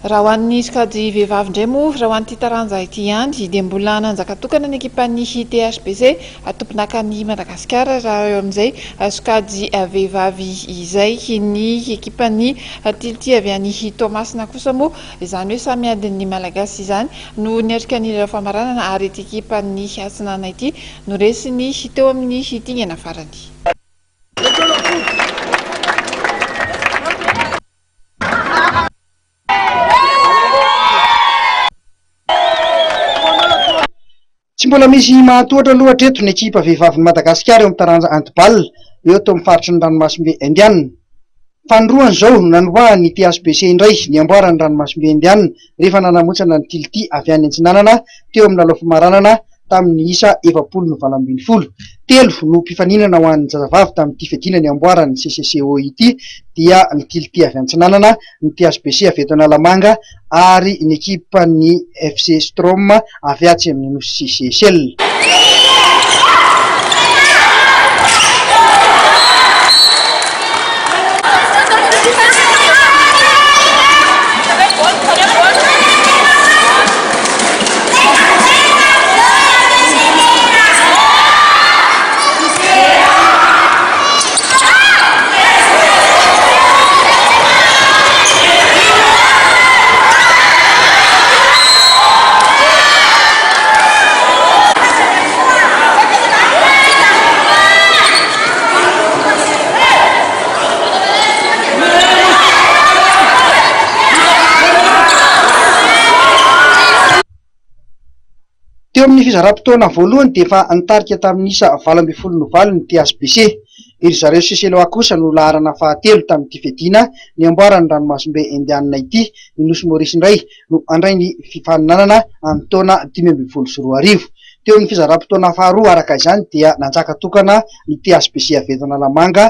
Raha ho an'ny sokajy vehivavy indray moa raha ho an'ity taranja ity andry dia mbola nanjaka tokana ny ekipan'ny THBC tompon'akan'i Madagasikara raha eo amin'izay sokajy vehivavy izay ny ekipan'ny tilty avy any Toamasina kosa moa izany hoe samy adin'ny malagasy izany no niatrika ny famaranana ary ity ekipan'ny Atsinana ity no resiny teo amin'ny dingana farany. Tsy mbola misy mahatoatra loatra eto ny ekipa vehivavy Madagasikara eo amin'ny taranja handball eo to amin'ny faritry ny ranomasimbe Indiana. Fandroany zao nanohany ny THBC indray ny amboarany ranomasimbe Indiana rehefa nanamotsana ny tilty avy any Antsinanana teo amin'ny lalao famaranana tamin'ny isa 2020. Telo no mpifaninana ho an'ny zazavavy tamin'ity fiadina ny amboarany CCCO ity dia ny tilty avy Antsinanana, ny THBC avy eto Analamanga ary ny ekipan'ny FC Strom avy atsy amin'ny nosy Seychelles. Teo amin'ny fizaram-potoana voalohany dia efa nitarika tamin'ny isa 20 ny THBC. Iry zareo Seychelles kosa no laharana fahatelo tamin'ity fiadina ny amboarany ranomasimbe Indiana ity. Ny nosy Maurice indray no andray ny fifaninanana amin'ny taona 2024. Teo amin'ny fizaram-potoana faharoa araka izany dia nanjaka tokana ny THBC avy eto Analamanga